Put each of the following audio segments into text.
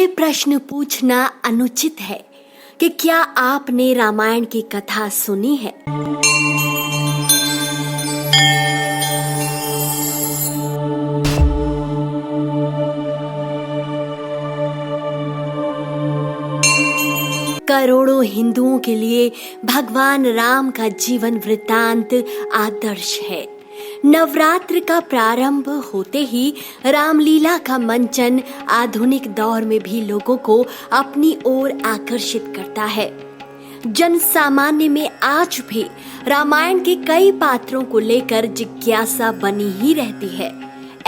ये प्रश्न पूछना अनुचित है कि क्या आपने रामायण की कथा सुनी है। करोड़ों हिंदुओं के लिए भगवान राम का जीवन वृत्तांत आदर्श है। नवरात्र का प्रारंभ होते ही रामलीला का मंचन आधुनिक दौर में भी लोगों को अपनी ओर आकर्षित करता है। जन सामान्य में आज भी रामायण के कई पात्रों को लेकर जिज्ञासा बनी ही रहती है।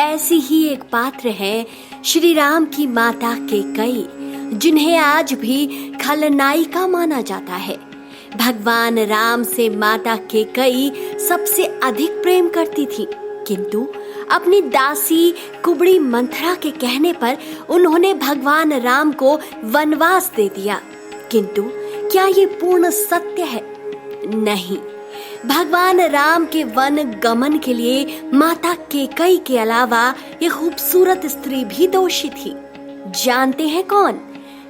ऐसी ही एक पात्र है श्री राम की माता कैकेयी, जिन्हें आज भी खलनायिका माना जाता है। भगवान राम से माता कैकेयी सबसे अधिक प्रेम करती थी, किंतु अपनी दासी कुबड़ी मंथरा के कहने पर उन्होंने भगवान राम को वनवास दे दिया। किंतु क्या ये पूर्ण सत्य है? नहीं। भगवान राम के वन गमन के लिए माता कैकेयी के अलावा ये खूबसूरत स्त्री भी दोषी थी। जानते हैं कौन?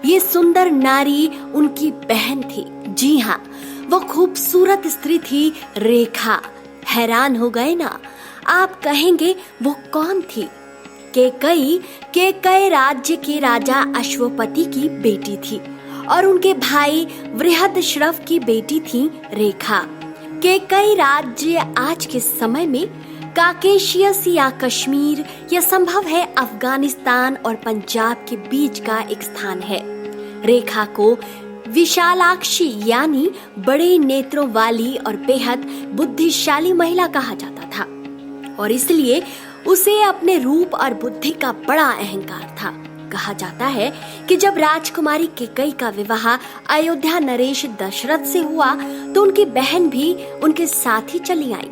ये सुंदर नारी उनकी बहन थी। जी हाँ, वो खूबसूरत स्त्री थी रेखा। हैरान हो गए ना? आप कहेंगे वो कौन थी? कैकेयी राज्य के राजा अश्वपति की बेटी थी और उनके भाई बृहदश्रव की बेटी थी रेखा। कैकेयी राज्य आज के समय में काकेशियस या कश्मीर या संभव है अफगानिस्तान और पंजाब के बीच का एक स्थान है। रेखा को विशालाक्षी यानी बड़े नेत्रों वाली और बेहद बुद्धिशाली महिला कहा जाता था और इसलिए उसे अपने रूप और बुद्धि का बड़ा अहंकार था। कहा जाता है कि जब राजकुमारी कैकेयी का विवाह अयोध्या नरेश दशरथ से हुआ तो उनकी बहन भी उनके साथ ही चली आई।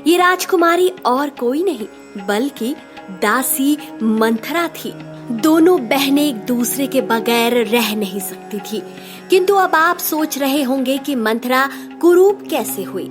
ये राजकुमारी और कोई नहीं बल्कि दासी मंथरा थी। दोनों बहनें एक दूसरे के बगैर रह नहीं सकती थी। किंतु अब आप सोच रहे होंगे कि मंथरा कुरूप कैसे हुई।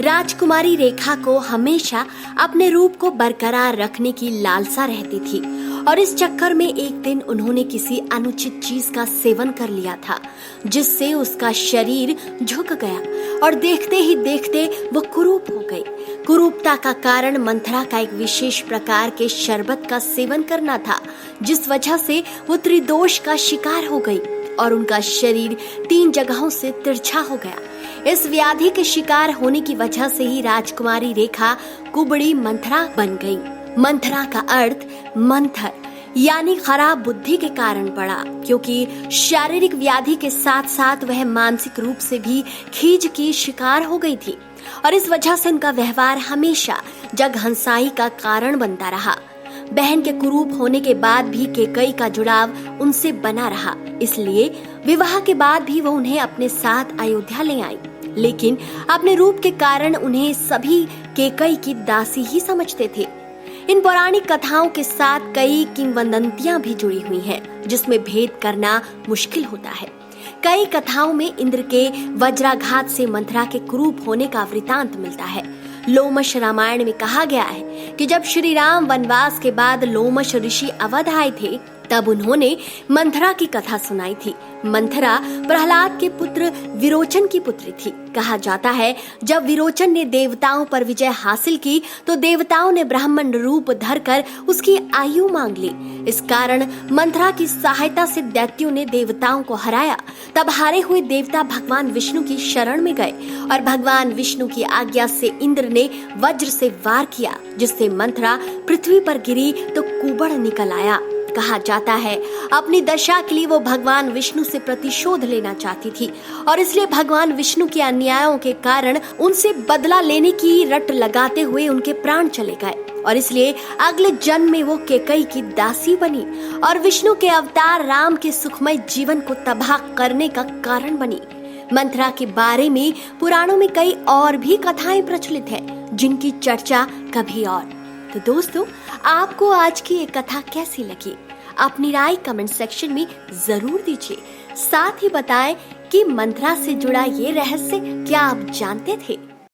राजकुमारी रेखा को हमेशा अपने रूप को बरकरार रखने की लालसा रहती थी और इस चक्कर में एक दिन उन्होंने किसी अनुचित चीज का सेवन कर लिया था, जिससे उसका शरीर झुक गया और देखते ही देखते वो कुरूप हो गई। कुरूपता का कारण मंथरा का एक विशेष प्रकार के शरबत का सेवन करना था, जिस वजह से वो त्रिदोष का शिकार हो गई और उनका शरीर 3 जगहों से तिरछा हो गया। इस व्याधि के शिकार होने की वजह से ही राजकुमारी रेखा कुबड़ी मंथरा बन गई। मंथरा का अर्थ मंथर यानी खराब बुद्धि के कारण पड़ा, क्योंकि शारीरिक व्याधि के साथ साथ वह मानसिक रूप से भी खीज की शिकार हो गई थी और इस वजह से उनका व्यवहार हमेशा जगहंसाई का कारण बनता रहा। बहन के कुरूप होने के बाद भी कैकेयी का जुड़ाव उनसे बना रहा, इसलिए विवाह के बाद भी वो उन्हें अपने साथ अयोध्या ले आई। लेकिन अपने रूप के कारण उन्हें सभी कैकेयी की दासी ही समझते थे। इन पौराणिक कथाओं के साथ कई किंवदंतियां भी जुड़ी हुई हैं, जिसमें भेद करना मुश्किल होता है। कई कथाओं में इंद्र के वज्राघात से मंथरा के कुरूप होने का वृतांत मिलता है। लोमश रामायण में कहा गया है कि जब श्री राम वनवास के बाद लोमश ऋषि अवध आए थे, तब उन्होंने मंथरा की कथा सुनाई थी। मंथरा प्रहलाद के पुत्र विरोचन की पुत्री थी। कहा जाता है जब विरोचन ने देवताओं पर विजय हासिल की तो देवताओं ने ब्राह्मण रूप धरकर उसकी आयु मांग ली। इस कारण मंथरा की सहायता से दैत्यों ने देवताओं को हराया। तब हारे हुए देवता भगवान विष्णु की शरण में गए और भगवान विष्णु की आज्ञा से इंद्र ने वज्र से वार किया, जिससे मंथरा पृथ्वी पर गिरी तो कुबड़ निकल आया। कहा जाता है अपनी दशा के लिए वो भगवान विष्णु से प्रतिशोध लेना चाहती थी और इसलिए भगवान विष्णु के अन्यायों के कारण उनसे बदला लेने की रट लगाते हुए उनके प्राण चले गए और इसलिए अगले जन्म में वो कैकेयी की दासी बनी और विष्णु के अवतार राम के सुखमय जीवन को तबाह करने का कारण बनी। मंथरा के बारे में पुराणों में कई और भी कथाएं प्रचलित हैं, जिनकी चर्चा कभी और। तो दोस्तों, आपको आज की ये कथा कैसी लगी? अपनी राय कमेंट सेक्शन में जरूर दीजिए। साथ ही बताएं कि मंथरा से जुड़ा ये रहस्य क्या आप जानते थे?